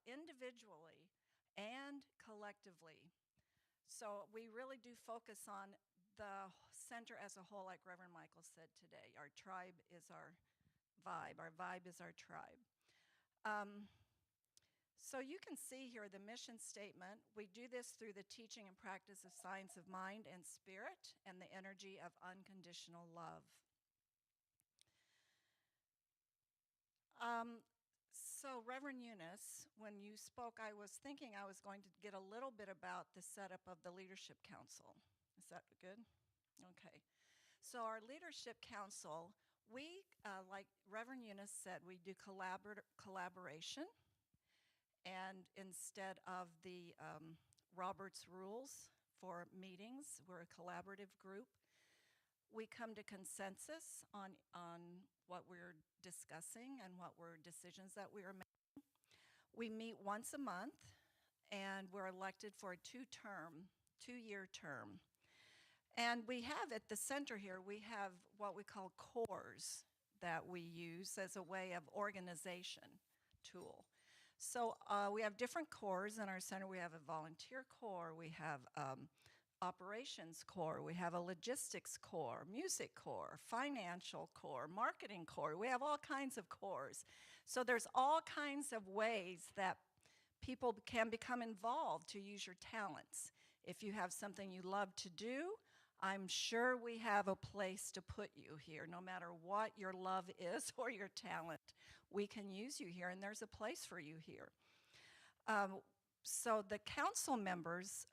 individually and collectively. So we really do focus on the center as a whole, like Reverend Michael said today. Our tribe is our vibe. Our vibe is our tribe. So you can see here the mission statement. We do this through the teaching and practice of science of mind and spirit and the energy of unconditional love. So Reverend Eunice, when you spoke, I was thinking I was going to get a little bit about the setup of the Leadership Council. Is that good? Okay. So our Leadership Council, we, like Reverend Eunice said, we do collaboration. And instead of the Robert's rules for meetings, we're a collaborative group. We come to consensus on what we're discussing and what were decisions that we are making. We meet once a month, and we're elected for a two-year term. And we have at the center here, we have what we call cores that we use as a way of organization tool. So we have different cores in our center. We have a volunteer core, we have operations core, we have a logistics core, music core, financial core, marketing core. We have all kinds of cores. So there's all kinds of ways that people can become involved to use your talents. If you have something you love to do, I'm sure we have a place to put you here. No matter what your love is or your talent, we can use you here, and there's a place for you here. So the council members,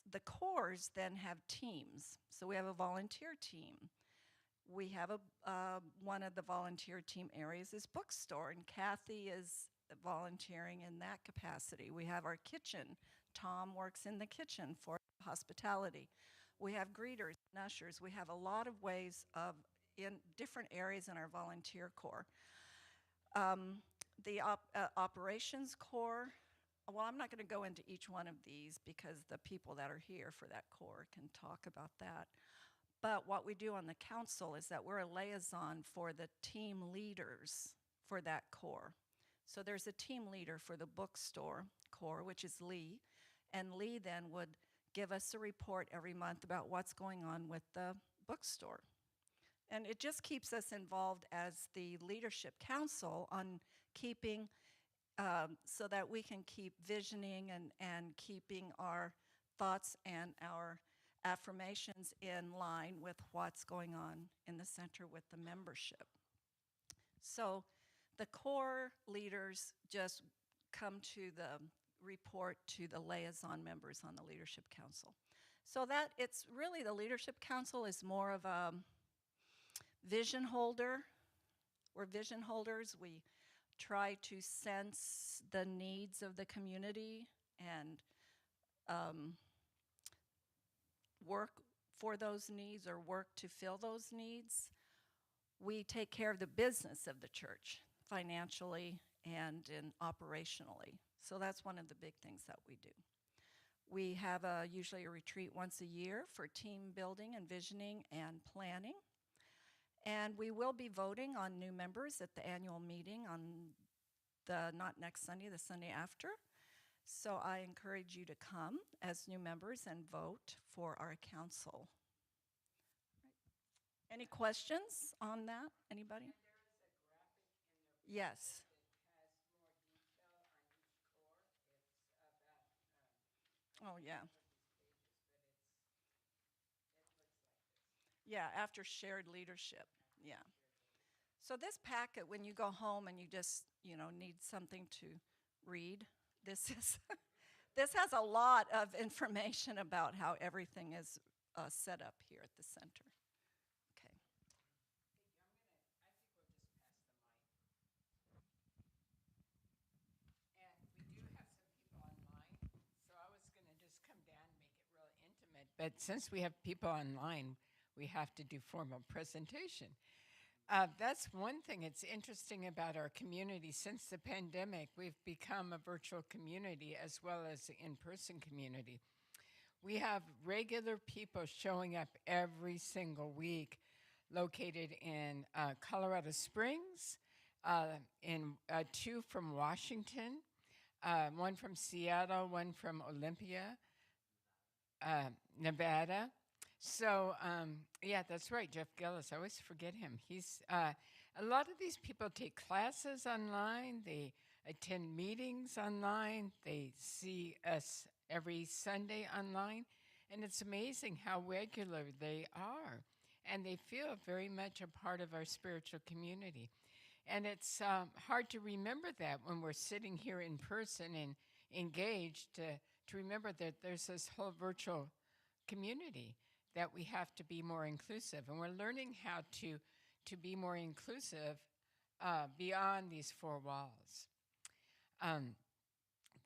the cores then have teams. So we have a volunteer team. We have one of the volunteer team areas is bookstore, and Kathy is volunteering in that capacity. We have our kitchen. Tom works in the kitchen for hospitality. We have greeters and ushers. We have a lot of ways in different areas in our volunteer core. The operations core, well, I'm not going to go into each one of these because the people that are here for that core can talk about that. But what we do on the council is that we're a liaison for the team leaders for that core. So there's a team leader for the bookstore core, which is Lee, and Lee then would give us a report every month about what's going on with the bookstore. And it just keeps us involved as the Leadership Council on keeping, so that we can keep visioning and keeping our thoughts and our affirmations in line with what's going on in the center with the membership. So the core leaders just come to the report to the liaison members on the Leadership Council. So that it's really, the Leadership Council is more of a vision holder. We're vision holders. We try to sense the needs of the community and work for those needs or work to fill those needs. We take care of the business of the church financially and operationally. So that's one of the big things that we do. We have usually a retreat once a year for team building and visioning and planning. And we will be voting on new members at the annual meeting on not next Sunday, the Sunday after. So I encourage you to come as new members and vote for our council. Right. Any questions on that? Anybody? And there is a graphic in the yes. that has more detail on each core. It's about Oh yeah. these pages, but it looks like this. Yeah, after shared leadership. Yeah. So this packet, when you go home and you just, need something to read, this has a lot of information about how everything is set up here at the center. Okay. I think we'll just pass the mic. And we do have some people online, so I was going to just come down and make it real intimate. But since we have people online, we have to do formal presentation. That's one thing that's interesting about our community. Since the pandemic, we've become a virtual community as well as an in-person community. We have regular people showing up every single week, located in Colorado Springs, in 2 from Washington, one from Seattle, one from Olympia, Nevada. So, yeah, that's right, Jeff Gillis. I always forget him. He's a lot of these people take classes online. They attend meetings online. They see us every Sunday online, and it's amazing how regular they are, and they feel very much a part of our spiritual community. And it's hard to remember that when we're sitting here in person and engaged to remember that there's this whole virtual community that we have to be more inclusive. And we're learning how to be more inclusive beyond these four walls. Um,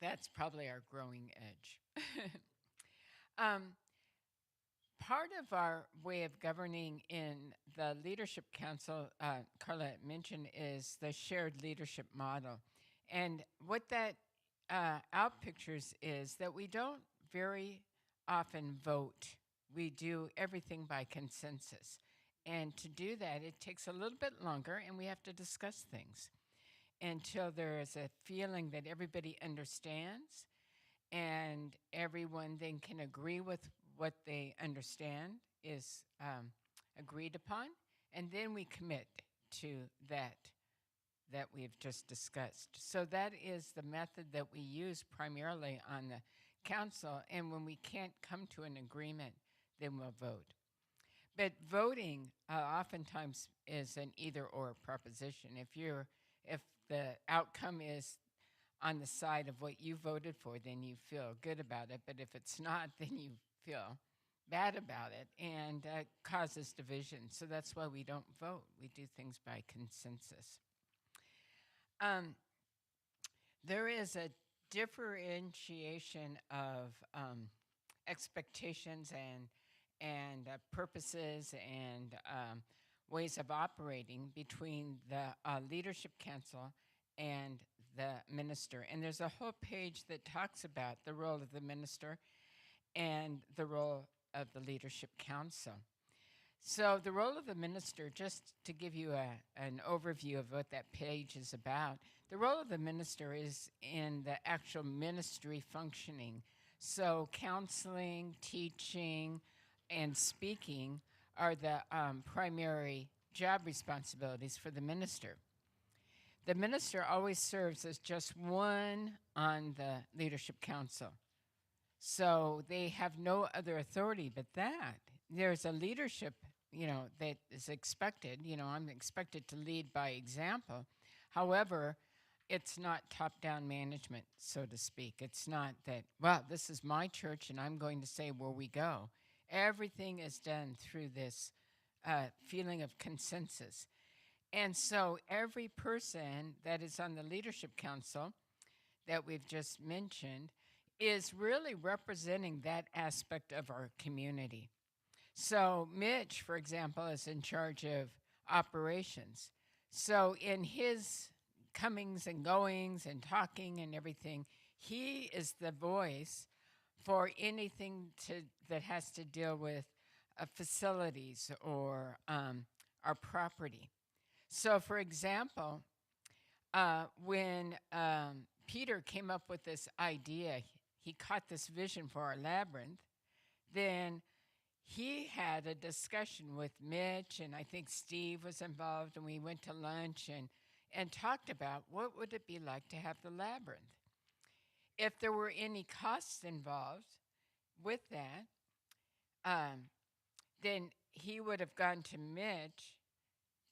that's probably our growing edge. um, Part of our way of governing in the Leadership Council, Carla mentioned, is the shared leadership model. And what that outpictures is that we don't very often vote. We do everything by consensus. And to do that, it takes a little bit longer, and we have to discuss things until there is a feeling that everybody understands and everyone then can agree with what they understand is agreed upon, and then we commit to that we've just discussed. So that is the method that we use primarily on the council, and when we can't come to an agreement, then we'll vote. But voting oftentimes is an either or proposition. If the outcome is on the side of what you voted for, then you feel good about it. But if it's not, then you feel bad about it, and causes division. So that's why we don't vote. We do things by consensus. There is a differentiation of expectations and purposes and ways of operating between the leadership council and the minister. And there's a whole page that talks about the role of the minister and the role of the leadership council. So the role of the minister, just to give you an overview of what that page is about, the role of the minister is in the actual ministry functioning. So counseling, teaching, and speaking are the primary job responsibilities for the minister. The minister always serves as just one on the leadership council. So they have no other authority but that. There's a leadership, that is expected. I'm expected to lead by example. However, it's not top-down management, so to speak. It's not that, well, this is my church and I'm going to say where we go. Everything is done through this feeling of consensus. And so every person that is on the leadership council that we've just mentioned is really representing that aspect of our community. So Mitch, for example, is in charge of operations. So in his comings and goings and talking and everything, he is the voice for anything that has to deal with facilities or our property. So, for example, when Peter came up with this idea, he caught this vision for our labyrinth, then he had a discussion with Mitch, and I think Steve was involved, and we went to lunch and talked about what would it be like to have the labyrinth. If there were any costs involved with that, then he would have gone to Mitch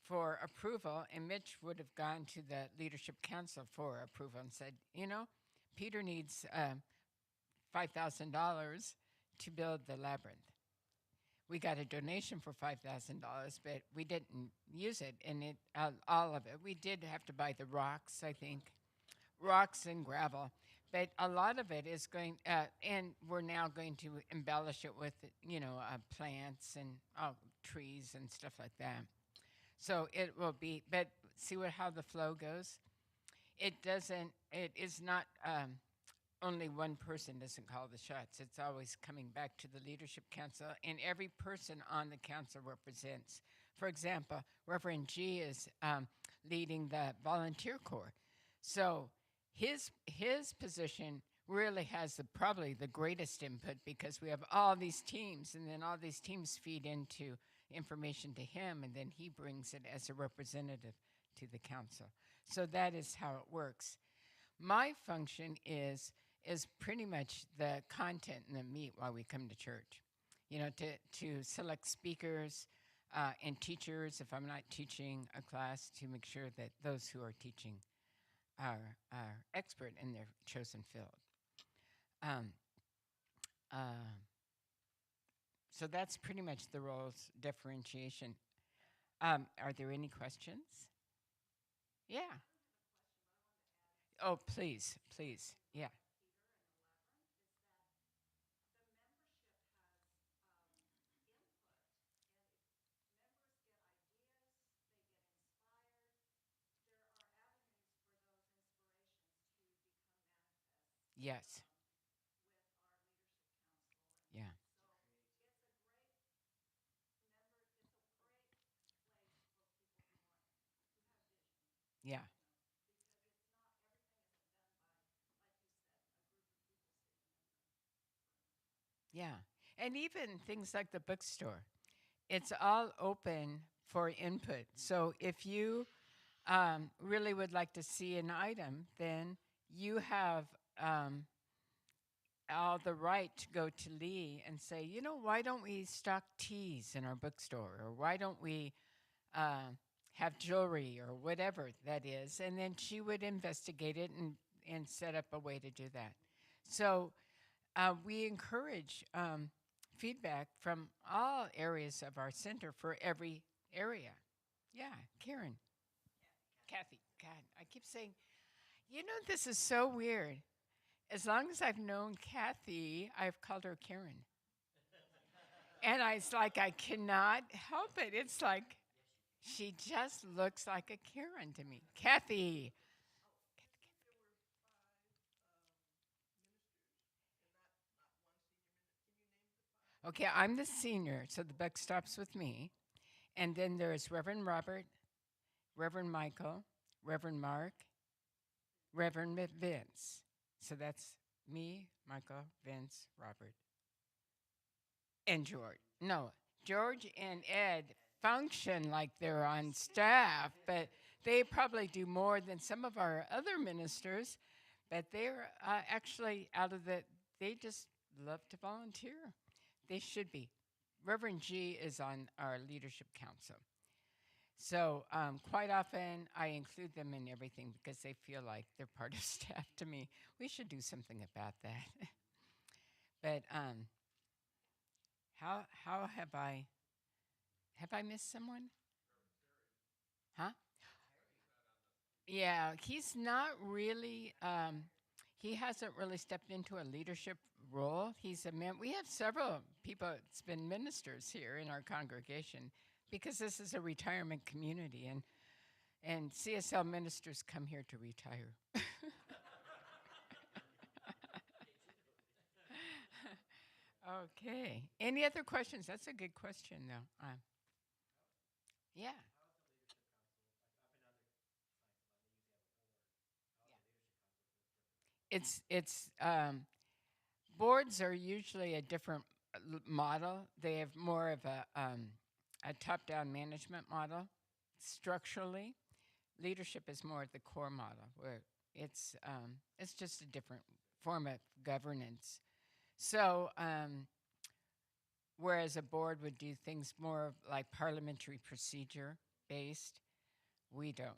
for approval, and Mitch would have gone to the leadership council for approval and said, Peter needs $5,000 to build the labyrinth. We got a donation for $5,000, but we didn't use it, and all of it. We did have to buy the rocks, I think, rocks and gravel, but a lot of it is going, and we're now going to embellish it with, plants and trees and stuff like that. So it will be, but see how the flow goes? It is not, only one person doesn't call the shots. It's always coming back to the leadership council, and every person on the council represents. For example, Reverend G is leading the volunteer corps. So his position really has probably the greatest input because we have all these teams, and then all these teams feed into information to him, and then he brings it as a representative to the council. So that is how it works. My function is pretty much the content and the meat while we come to church. You know, to select speakers and teachers if I'm not teaching a class, to make sure that those who are teaching are expert in their chosen field. Um, uh, so that's pretty much the roles differentiation. Are there any questions? Yeah. Oh, please, please. Yeah. Yes. Yeah. Yeah. Yeah. And even things like the bookstore, it's all open for input. So if you really would like to see an item, then you have all the right to go to Lee and say, you know, why don't we stock teas in our bookstore? Or why don't we have jewelry or whatever that is? And then she would investigate it and set up a way to do that. So we encourage feedback from all areas of our center for every area. Yeah, Karen. Kathy. God, I keep saying, you know, this is so weird. As long as I've known Kathy, I've called her Karen. And it's like, I cannot help it. It's like, she just looks like a Karen to me. Kathy. Okay, I'm the senior, so the buck stops with me. And then there's Reverend Robert, Reverend Michael, Reverend Mark, Reverend Vince. So that's me, Michael, Vince, Robert, and George. No, George and Ed function like they're on staff, but they probably do more than some of our other ministers. But they're actually out of the, they just love to volunteer. They should be. Reverend G is on our leadership council. So quite often I include them in everything because they feel like they're part of staff to me. We should do something about that. But how have I missed someone? Huh? Yeah, he's not really. He hasn't really stepped into a leadership role. He's a man. We have several people that's been ministers here in our congregation because this is a retirement community, and CSL ministers come here to retire. Okay. Any other questions? That's a good question, though. Yeah. It's boards are usually a different model. They have more of a top-down management model. Structurally, leadership is more the core model, where it's just a different form of governance. So, whereas a board would do things more like parliamentary procedure based, we don't.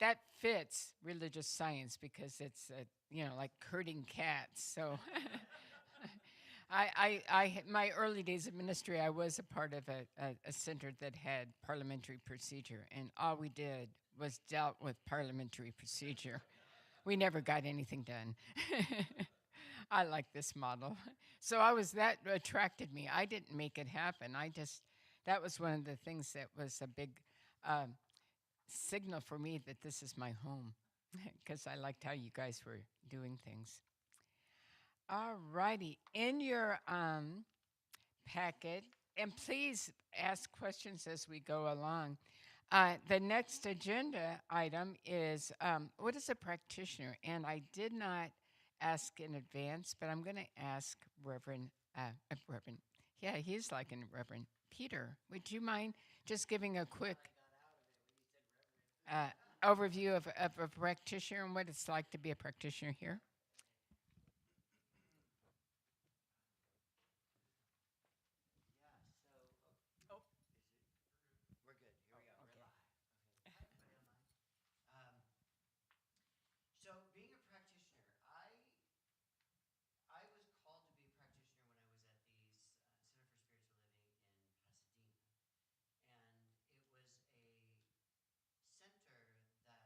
That fits religious science because it's like herding cats. So my early days of ministry, I was a part of a center that had parliamentary procedure, and all we did was dealt with parliamentary procedure. We never got anything done. I like this model. So that attracted me. I didn't make it happen. That was one of the things that was a big signal for me that this is my home because I liked how you guys were doing things. All righty. In your packet, and please ask questions as we go along. The next agenda item is what is a practitioner? And I did not ask in advance, but I'm going to ask Reverend. Yeah, he's like a Reverend Peter. Would you mind just giving a quick uh, overview of a practitioner and what it's like to be a practitioner here? We're good. Here we go. We're live. Okay. Hi, everybody online. So, being a practitioner, I was called to be a practitioner when I was at the Center for Spiritual Living in Pasadena, and it was a center that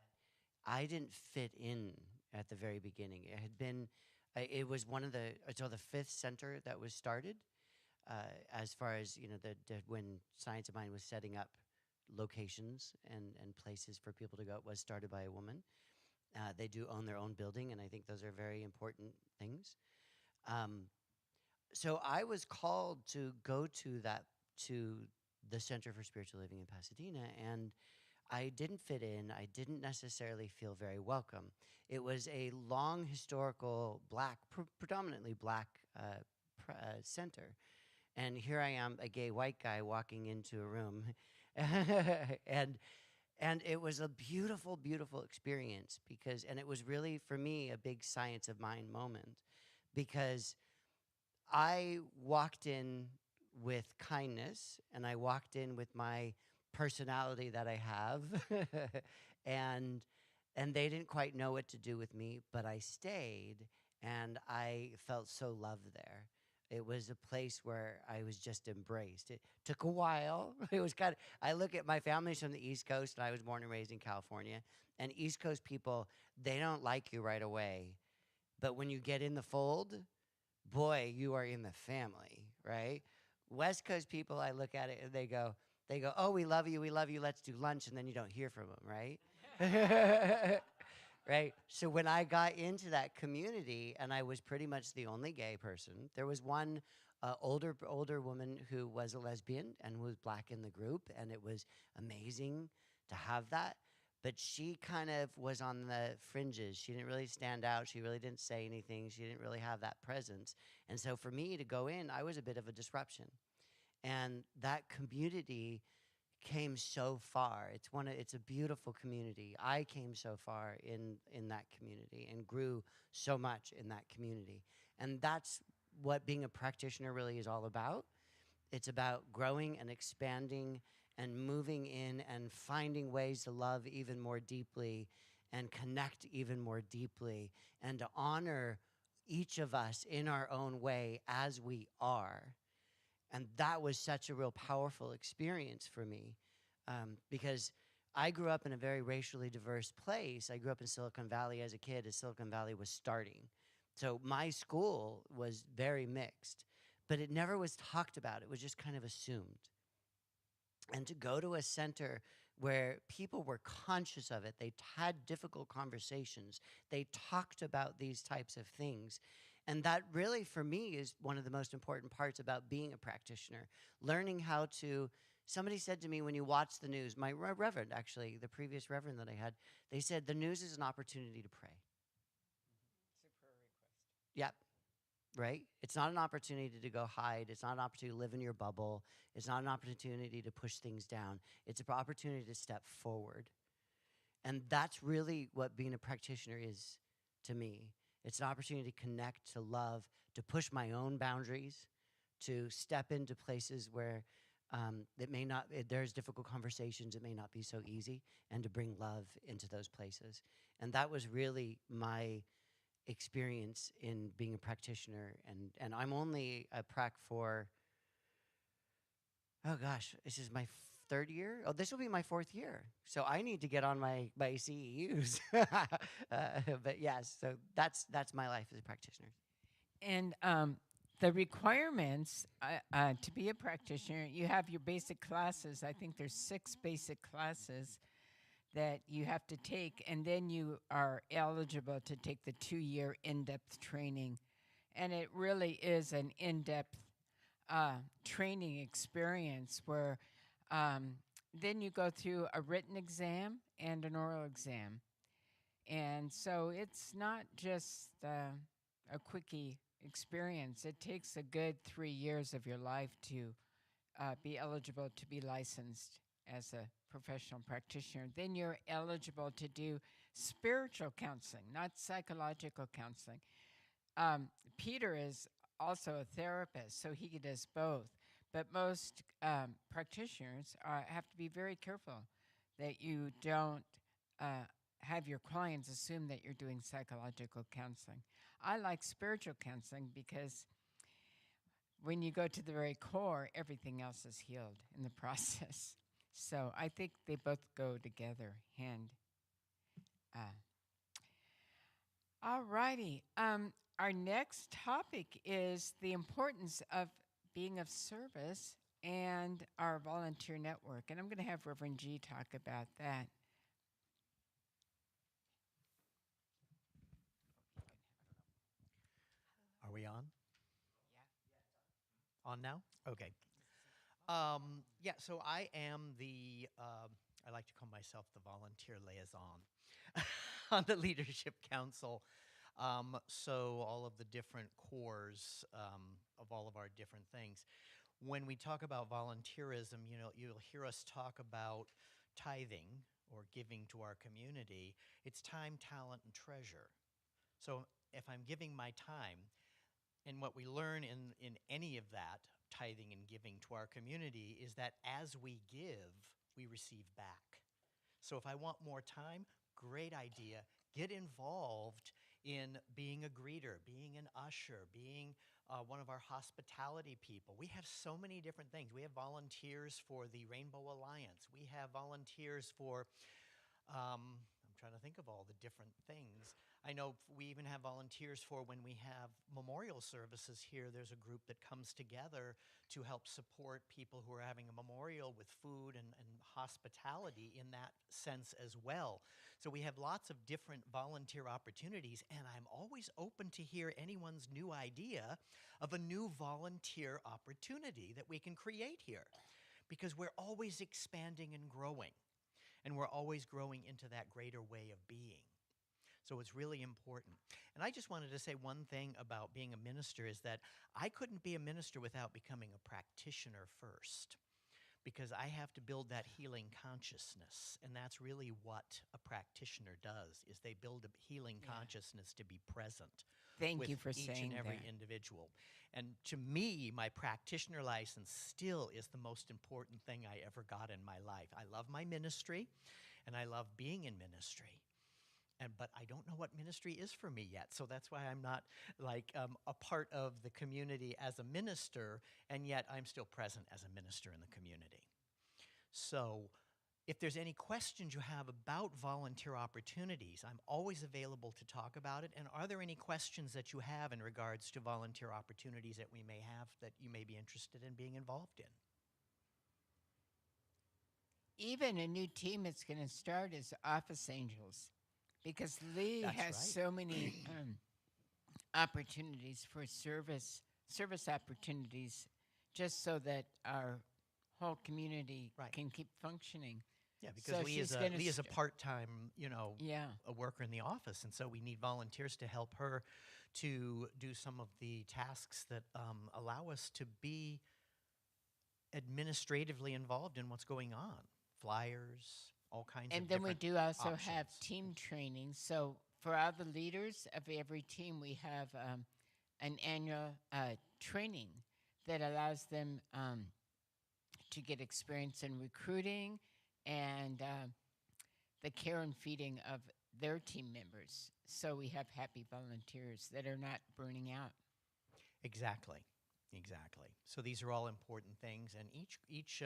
I didn't fit in at the very beginning. It had been, it was one of the fifth center that was started. As far as when Science of Mind was setting up locations and places for people to go, it was started by a woman. They do own their own building, and I think those are very important things. Um, so I was called to go to the Center for Spiritual Living in Pasadena, and I didn't fit in. I didn't necessarily feel very welcome. It was a long historical predominantly black center, and here I am, a gay white guy walking into a room, and it was a beautiful, beautiful experience and it was really for me a big science of mind moment because I walked in with kindness and I walked in with my personality that I have and they didn't quite know what to do with me, but I stayed and I felt so loved there. It was a place where I was just embraced. It took a while. It was kind of, I look at my family's from the East Coast and I was born and raised in California. And East Coast people, they don't like you right away. But when you get in the fold, boy, you are in the family, right? West Coast people, I look at it and they go, oh, we love you, let's do lunch, and then you don't hear from them, right? Right? So when I got into that community, and I was pretty much the only gay person, there was one older woman who was a lesbian and was black in the group, and it was amazing to have that. But she kind of was on the fringes. She didn't really stand out. She really didn't say anything. She didn't really have that presence. And so for me to go in, I was a bit of a disruption. And that community came so far. It's a beautiful community. I came so far in that community and grew so much in that community. And that's what being a practitioner really is all about. It's about growing and expanding and moving in and finding ways to love even more deeply and connect even more deeply and to honor each of us in our own way as we are. And that was such a real powerful experience for me because I grew up in a very racially diverse place. I grew up in Silicon Valley as a kid as Silicon Valley was starting. So my school was very mixed, but it never was talked about. It was just kind of assumed. And to go to a center where people were conscious of it, they had difficult conversations, they talked about these types of things. And that really, for me, is one of the most important parts about being a practitioner. Learning how to, somebody said to me when you watch the news, my reverend, actually, the previous reverend that I had, they said the news is an opportunity to pray. It's a prayer request. Yep. Right? It's not an opportunity to go hide. It's not an opportunity to live in your bubble. It's not an opportunity to push things down. It's an opportunity to step forward. And that's really what being a practitioner is to me. It's an opportunity to connect, to love, to push my own boundaries, to step into places where there's difficult conversations, it may not be so easy, and to bring love into those places. And that was really my experience in being a practitioner, and I'm only a prac for, oh gosh, this is my third year. Oh, this will be my fourth year. So I need to get on my CEUs. But yes, so that's my life as a practitioner. And the requirements to be a practitioner, you have your basic classes. I think there's 6 basic classes that you have to take, and then you are eligible to take the 2-year in-depth training. And it really is an in-depth training experience where then you go through a written exam and an oral exam. And so it's not just a quickie experience. It takes a good 3 years of your life to be eligible to be licensed as a professional practitioner. Then you're eligible to do spiritual counseling, not psychological counseling. Um, Peter is also a therapist, so he does both. But most practitioners have to be very careful that you don't have your clients assume that you're doing psychological counseling. I like spiritual counseling because when you go to the very core, everything else is healed in the process. So I think they both go together hand. Uh, all righty. Our next topic is the importance of being of service and our volunteer network. And I'm going to have Reverend G talk about that. Are we on? Yeah. On now? Okay. Yeah, so I am I like to call myself the volunteer liaison on the Leadership Council. So all of the different cores of all of our different things. When we talk about volunteerism, you'll hear us talk about tithing or giving to our community. It's time, talent, and treasure. So if I'm giving my time, and what we learn in any of that, tithing and giving to our community, is that as we give, we receive back. So if I want more time, great idea. Get involved in being a greeter, being an usher, being one of our hospitality people. We have so many different things. We have volunteers for the Rainbow Alliance. We have volunteers for I'm trying to think of all the different things. I know we even have volunteers for when we have memorial services here. There's a group that comes together to help support people who are having a memorial with food and hospitality in that sense as well. So we have lots of different volunteer opportunities, and I'm always open to hear anyone's new idea of a new volunteer opportunity that we can create here, because we're always expanding and growing. And we're always growing into that greater way of being. So it's really important. And I just wanted to say one thing about being a minister is that I couldn't be a minister without becoming a practitioner first, because I have to build that healing consciousness. And that's really what a practitioner does, is they build a healing consciousness to be present Thank with you for each saying and every that. individual. And to me, my practitioner license still is the most important thing I ever got in my life. I love my ministry, and I love being in ministry. But I don't know what ministry is for me yet. So that's why I'm not a part of the community as a minister, and yet I'm still present as a minister in the community. So if there's any questions you have about volunteer opportunities, I'm always available to talk about it. And are there any questions that you have in regards to volunteer opportunities that we may have that you may be interested in being involved in? Even a new team that's going to start is Office Angels, because Lee That's has right. so many opportunities for service opportunities, just so that our whole community Right. can keep functioning. Yeah, because So Lee is she's gonna a part-time, Yeah. a worker in the office, and so we need volunteers to help her to do some of the tasks that allow us to be administratively involved in what's going on. Flyers, all kinds And of then we different do also have options. team training. So for all the leaders of every team, we have an annual training that allows them to get experience in recruiting and the care and feeding of their team members. So we have happy volunteers that are not burning out. Exactly. So these are all important things, and each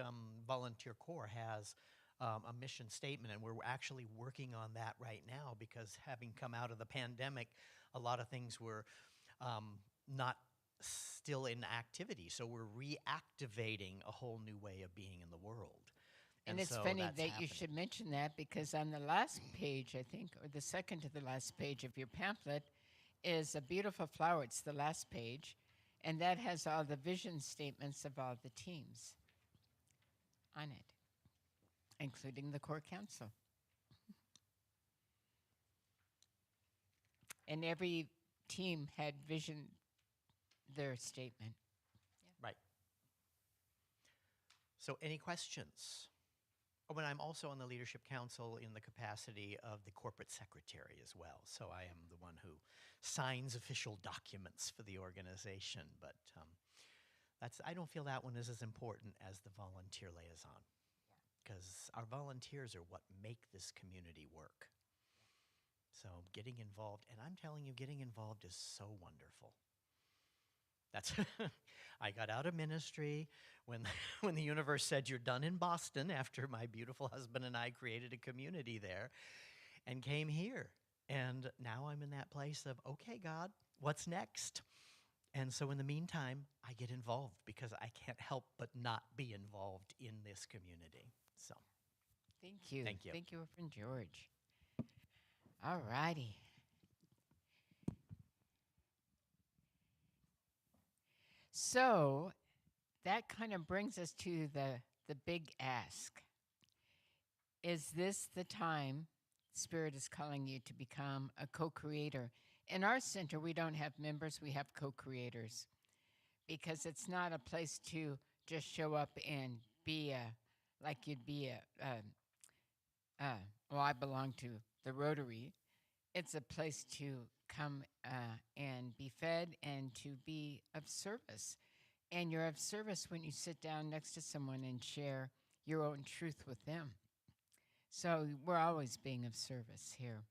volunteer corps has a mission statement, and we're actually working on that right now, because having come out of the pandemic, a lot of things were not still in activity. So we're reactivating a whole new way of being in the world. And it's so funny that's that you happening. should mention that, because on the last page, I think, or the second to the last page of your pamphlet, is a beautiful flower. It's the last page, and that has all the vision statements of all the teams on it. including the core council. And every team had vision their statement. Right. So, any questions? Oh, and I'm also on the Leadership Council in the capacity of the corporate secretary as well. So, I am the one who signs official documents for the organization. But I don't feel that one is as important as the volunteer liaison, because our volunteers are what make this community work. So, getting involved, and I'm telling you, getting involved is so wonderful. That's I got out of ministry when when the universe said you're done in Boston after my beautiful husband and I created a community there and came here. And now I'm in that place of, okay, God, what's next? And so in the meantime, I get involved because I can't help but not be involved in this community. So Thank you. Thank you. Thank you, Reverend George. All righty. So that kind of brings us to the big ask. Is this the time Spirit is calling you to become a co-creator? In our center, we don't have members, we have co-creators, because it's not a place to just show up and be like you'd be well, I belong to the Rotary. It's a place to come and be fed and to be of service. And you're of service when you sit down next to someone and share your own truth with them. So we're always being of service here.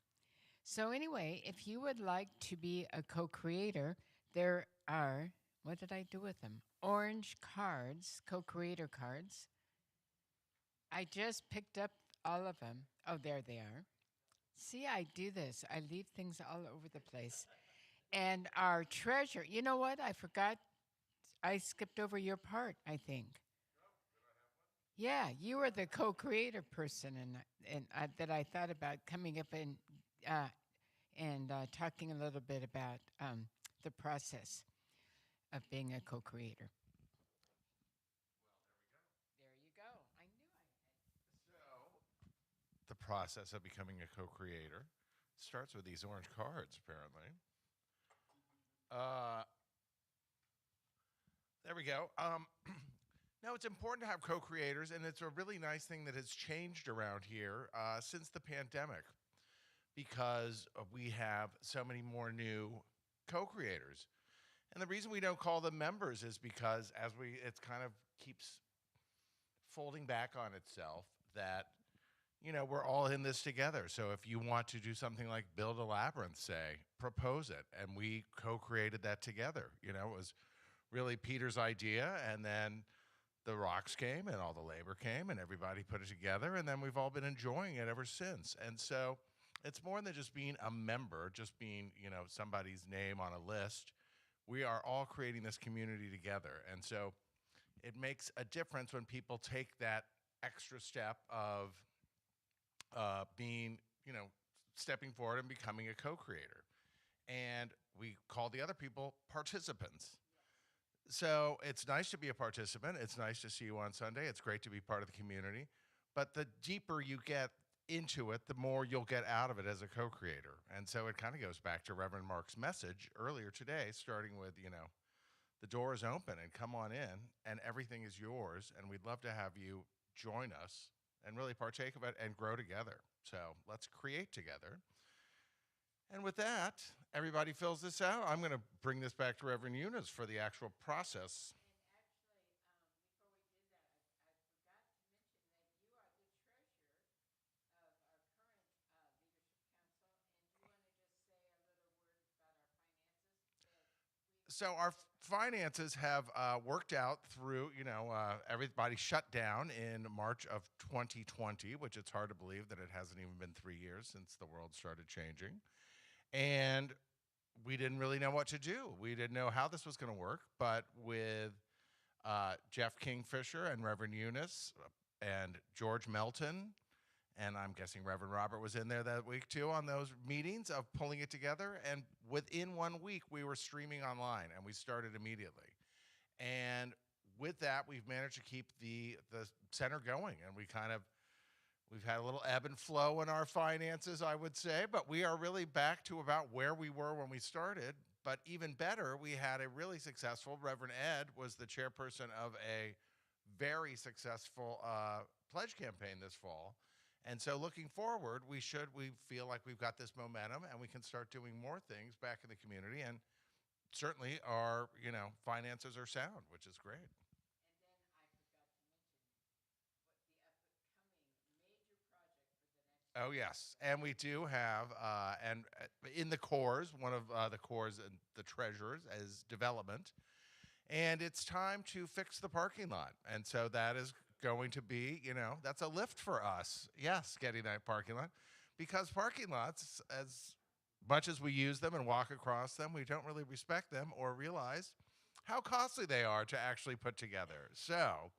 So anyway, if you would like to be a co-creator, there are, what did I do with them? Orange cards, co-creator cards. I just picked up all of them. Oh, there they are. See, I do this. I leave things all over the place. And our treasure, you know what? I forgot. I skipped over your part, I think. Yeah, you were the co-creator person, and that I thought about coming up and talking a little bit about the process of being a co-creator. There you go. I knew I had. The process of becoming a co-creator starts with these orange cards, apparently. There we go. No, it's important to have co-creators, and it's a really nice thing that has changed around here since the pandemic, because we have so many more new co-creators. And the reason we don't call them members is because it kind of keeps folding back on itself that, we're all in this together. So if you want to do something like build a labyrinth, say, propose it. And we co-created that together. It was really Peter's idea, and then the rocks came and all the labor came and everybody put it together, and then we've all been enjoying it ever since. And so it's more than just being a member, just being, somebody's name on a list. We are all creating this community together. And so it makes a difference when people take that extra step of being, stepping forward and becoming a co-creator. And we call the other people participants. So it's nice to be a participant. It's nice to see you on Sunday. It's great to be part of the community. But the deeper you get into it, the more you'll get out of it as a co-creator. And so it kind of goes back to Reverend Mark's message earlier today, starting with, the door is open and come on in and everything is yours. And we'd love to have you join us and really partake of it and grow together. So let's create together. And with that, everybody fills this out. I'm going to bring this back to Reverend Eunice for the actual process. So our finances have worked out through, everybody shut down in March of 2020, which it's hard to believe that it hasn't even been 3 years since the world started changing. And we didn't really know what to do. We didn't know how this was going to work, but with Jeff Kingfisher and Reverend Eunice and George Melton, and I'm guessing Reverend Robert was in there that week too on those meetings of pulling it together. And within 1 week, we were streaming online, and we started immediately. And with that, we've managed to keep the center going, and we kind of We've had a little ebb and flow in our finances, I would say, but we are really back to about where we were when we started. But even better, we had a really successful, Reverend Ed was the chairperson of a very successful pledge campaign this fall. And so looking forward, we feel like we've got this momentum and we can start doing more things back in the community. And certainly our, finances are sound, which is great. Oh yes, and we do have, and in the cores, one of the cores and the treasures is development, and it's time to fix the parking lot, and so that is going to be, that's a lift for us. Yes, getting that parking lot, because parking lots, as much as we use them and walk across them, we don't really respect them or realize how costly they are to actually put together. So,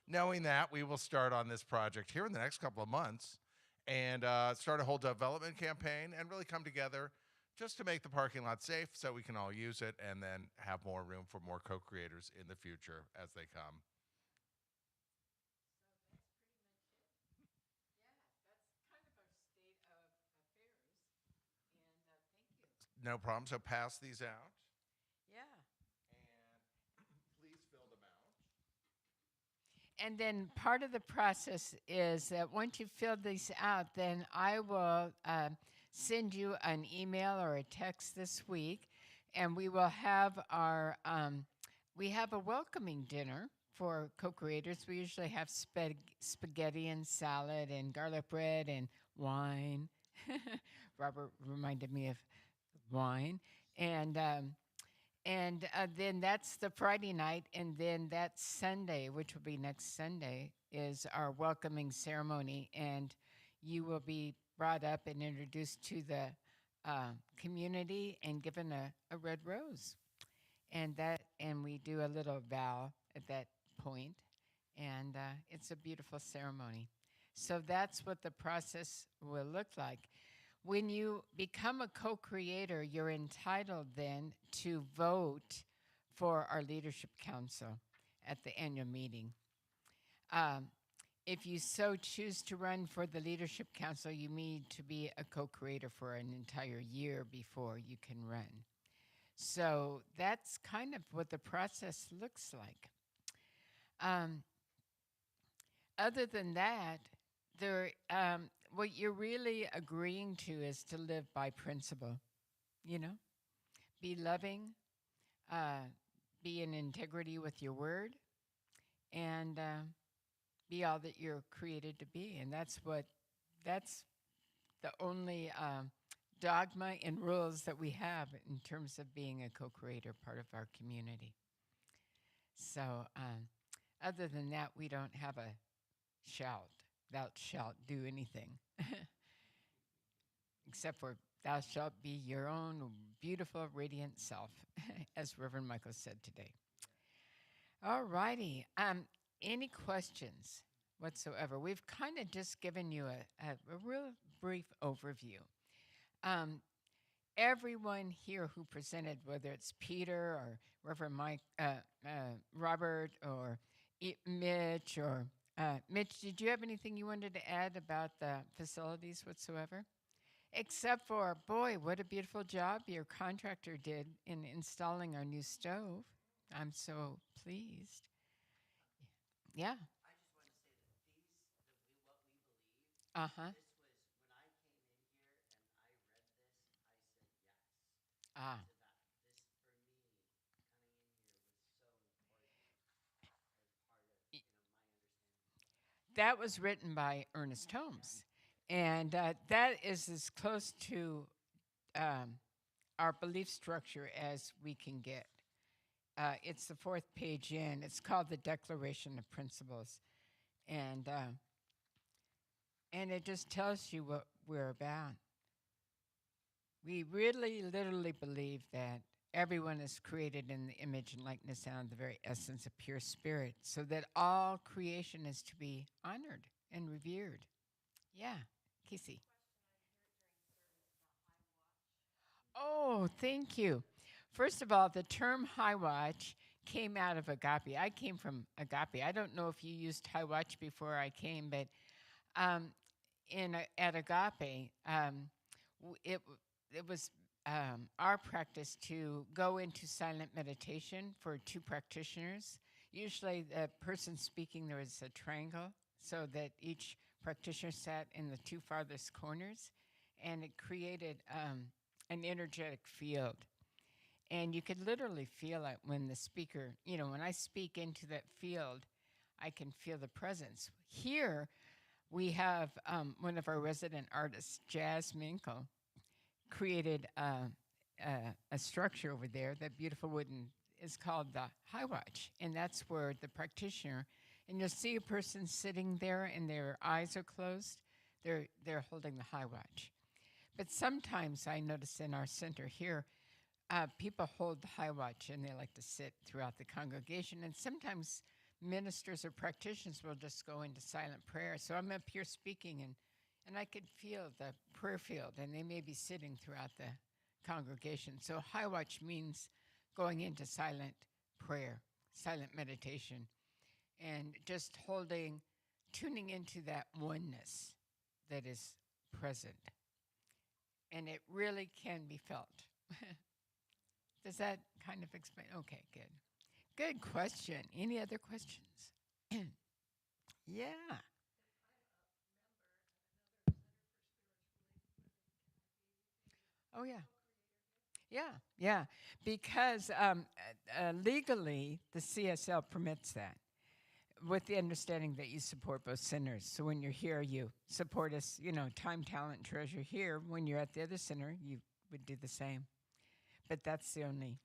knowing that, we will start on this project here in the next couple of months and start a whole development campaign and really come together just to make the parking lot safe so we can all use it and then have more room for more co-creators in the future as they come. No problem. So pass these out. Yeah. And please fill them out. And then part of the process is that once you fill these out, then I will send you an email or a text this week, and we will have we have a welcoming dinner for co-creators. We usually have spaghetti and salad and garlic bread and wine. Robert reminded me of wine. And then that's the Friday night, and then that Sunday, which will be next Sunday, is our welcoming ceremony, and you will be brought up and introduced to the community and given a red rose, and we do a little vow at that point, and it's a beautiful ceremony. So that's what the process will look like. When you become a co-creator, you're entitled then to vote for our leadership council at the annual meeting. If you so choose to run for the leadership council, you need to be a co-creator for an entire year before you can run. So that's kind of what the process looks like. Other than that, what you're really agreeing to is to live by principle, be loving, be in integrity with your word, and be all that you're created to be. And that's the only dogma and rules that we have in terms of being a co-creator, part of our community. So other than that, we don't have a shout. Thou shalt do anything. Except for thou shalt be your own beautiful, radiant self, as Reverend Michael said today. All righty. Any questions whatsoever? We've kind of just given you a real brief overview. Everyone here who presented, whether it's Peter or Reverend Robert or Mitch or Mitch, did you have anything you wanted to add about the facilities whatsoever? Except for, boy, what a beautiful job your contractor did in installing our new stove. I'm so pleased. Yeah. I just want to say that what we believe, Uh-huh. this was when I came in here and I read this, I said yes Ah. to that. This, for me, coming in here was so important as part of, my understanding. That was written by Ernest Holmes. And that is as close to our belief structure as we can get. It's the fourth page in. It's called the Declaration of Principles. And it just tells you what we're about. We really, literally believe that everyone is created in the image and likeness and the very essence of pure spirit, so that all creation is to be honored and revered. Yeah, Kissy. Oh, thank you. First of all, the term high watch came out of agape. I came from agape. I don't know if you used high watch before I came, but at Agape, it was our practice to go into silent meditation for two practitioners. Usually, the person speaking, there was a triangle so that each practitioner sat in the two farthest corners, and it created an energetic field. And you could literally feel it when the speaker, when I speak into that field, I can feel the presence. Here, we have one of our resident artists, Jazz Minkle, created a structure over there, that beautiful wooden, is called the High Watch. And that's where the practitioner, and you'll see a person sitting there and their eyes are closed, they're holding the High Watch. But sometimes I notice in our center here, people hold the High Watch and they like to sit throughout the congregation. And sometimes ministers or practitioners will just go into silent prayer. So I'm up here speaking, and I could feel the prayer field, and they may be sitting throughout the congregation. So High Watch means going into silent prayer, silent meditation, and just tuning into that oneness that is present. And it really can be felt. Does that kind of explain? Okay, good. Good question. Any other questions? Yeah. Oh, yeah. Yeah, yeah. Because legally, the CSL permits that, with the understanding that you support both centers. So when you're here, you support us, time, talent, treasure here. When you're at the other center, you would do the same. But that's the only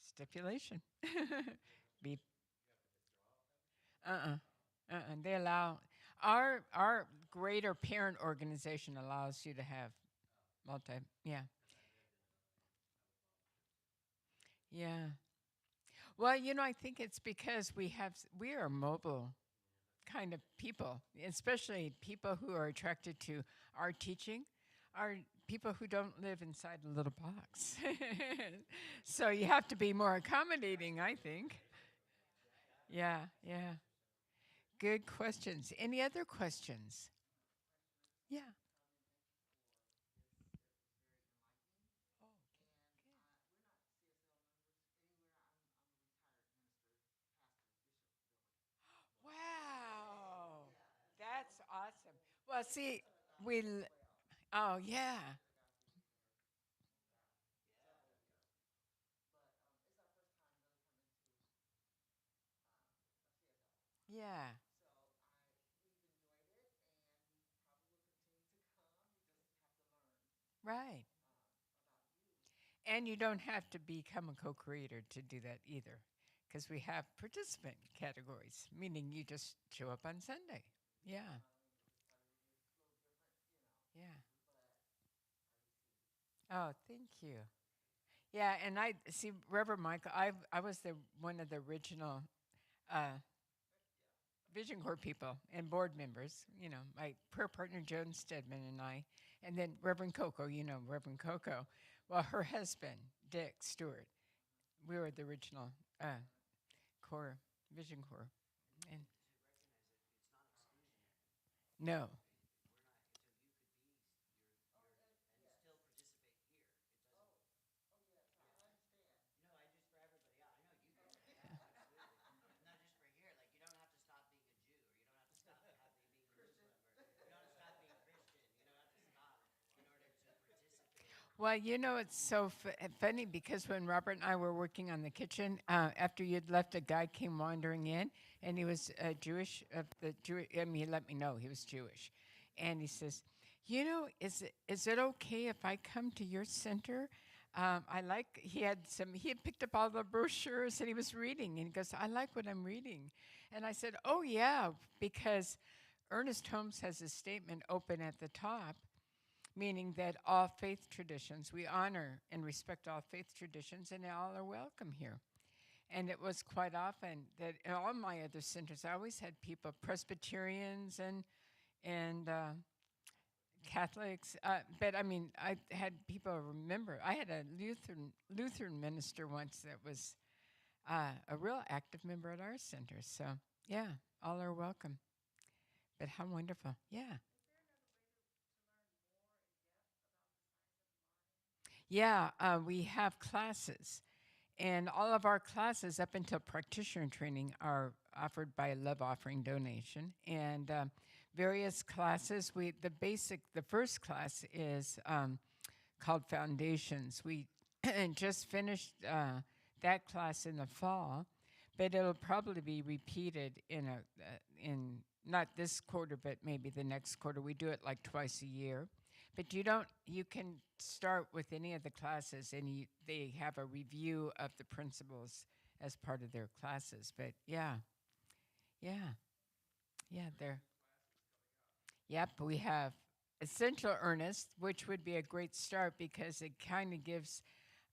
stipulation. Be They allow our greater parent organization allows you to have multi. Yeah, yeah. Well, I think it's because we are mobile kind of people, especially people who are attracted to our teaching, are people who don't live inside a little box. So you have to be more accommodating, I think. Yeah, yeah. Good questions. Any other questions? Yeah. Wow. That's awesome. Well, see, oh, yeah. Yeah. Right. And you don't have to become a co creator to do that either, because we have participant categories, meaning you just show up on Sunday. Yeah. Yeah. Oh, thank you. Yeah, and I see Reverend Michael. I was the one of the original uh, Vision Corps people and board members. My prayer partner Joan Stedman and I, and then Reverend Coco. Reverend Coco. Well, her husband Dick Stewart. We were the original Corps, Vision Corps, and no. Well, it's so funny because when Robert and I were working on the kitchen, after you'd left, a guy came wandering in, and he was Jewish. He let me know he was Jewish, and he says, is it okay if I come to your center? He had picked up all the brochures and he was reading, and he goes, I like what I'm reading, and I said, oh yeah, because Ernest Holmes has a statement open at the top, meaning that all faith traditions, we honor and respect all faith traditions, and all are welcome here. And it was quite often that in all my other centers, I always had people, Presbyterians and Catholics, but I mean, I had people remember. I had a Lutheran minister once that was a real active member at our center. So yeah, all are welcome. But how wonderful. Yeah. Yeah, we have classes. And all of our classes up until practitioner training are offered by a love offering donation. And various classes, the first class is called Foundations. We just finished that class in the fall, but it'll probably be repeated in not this quarter, but maybe the next quarter. We do it like twice a year. But you can start with any of the classes, and they have a review of the principles as part of their classes. But yeah, they're, yep, we have Essential Earnest, which would be a great start because it kind of gives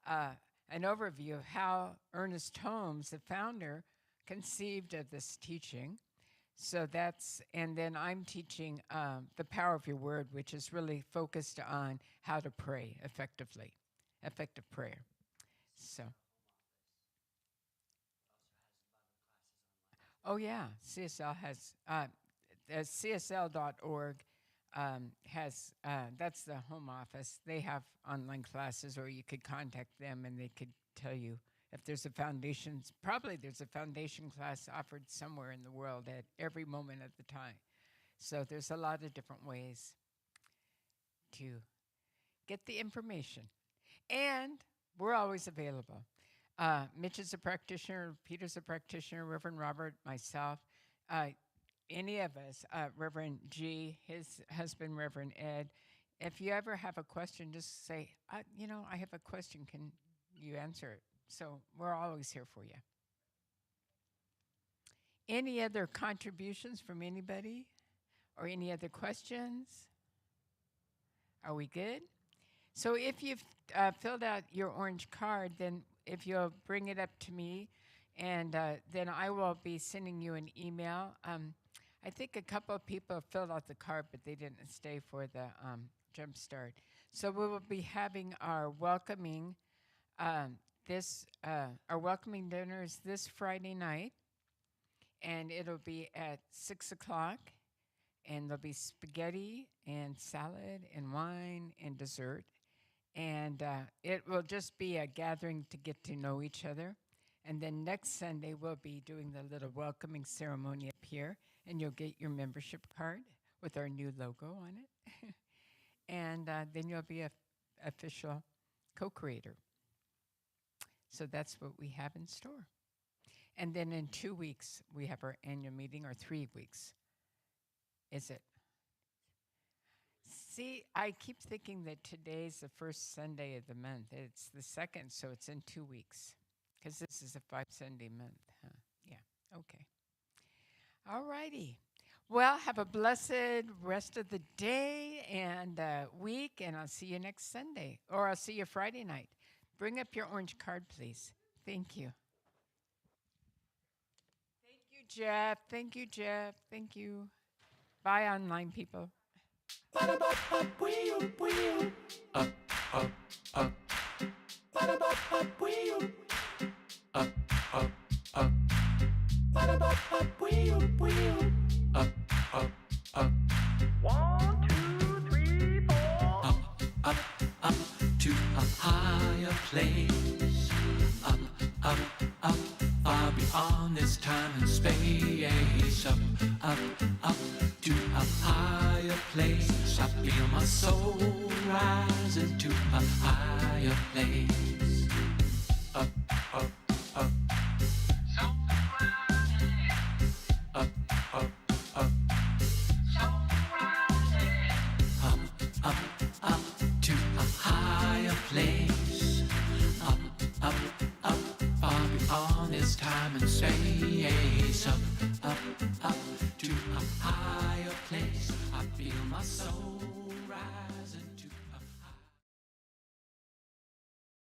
an overview of how Ernest Holmes, the founder, conceived of this teaching. So and then I'm teaching The Power of Your Word, which is really focused on how to pray effectively, effective prayer. So, oh yeah, CSL has, CSL.org has, that's the home office. They have online classes, or you could contact them and they could tell you if there's probably there's a foundation class offered somewhere in the world at every moment of the time. So there's a lot of different ways to get the information. And we're always available. Mitch is a practitioner, Peter's a practitioner, Reverend Robert, myself, any of us, Reverend G, his husband, Reverend Ed. If you ever have a question, just say, I have a question. Can you answer it? So we're always here for you. Any other contributions from anybody or any other questions? Are we good? So if you've filled out your orange card, then if you'll bring it up to me, and then I will be sending you an email. I think a couple of people have filled out the card, but they didn't stay for the jump start. So we will be having our welcoming our welcoming dinner is this Friday night, and it'll be at 6:00, and there'll be spaghetti and salad and wine and dessert, and it will just be a gathering to get to know each other. And then next Sunday, we'll be doing the little welcoming ceremony up here, and you'll get your membership card with our new logo on it. And then you'll be an official co-creator. So that's what we have in store. And then in 2 weeks, we have our annual meeting, or 3 weeks. Is it? See, I keep thinking that today's the first Sunday of the month. It's the second, so it's in 2 weeks. Because this is a 5-Sunday month, huh? Yeah, okay. All righty. Well, have a blessed rest of the day and week, and I'll see you next Sunday, or I'll see you Friday night. Bring up your orange card, please. Thank you. Thank you, Jeff. Thank you, Jeff. Thank you. Bye, online people. One, two, three, four. Up to a higher place. Up, far beyond this time and space. Up to a higher place. I feel my soul rising to a higher place.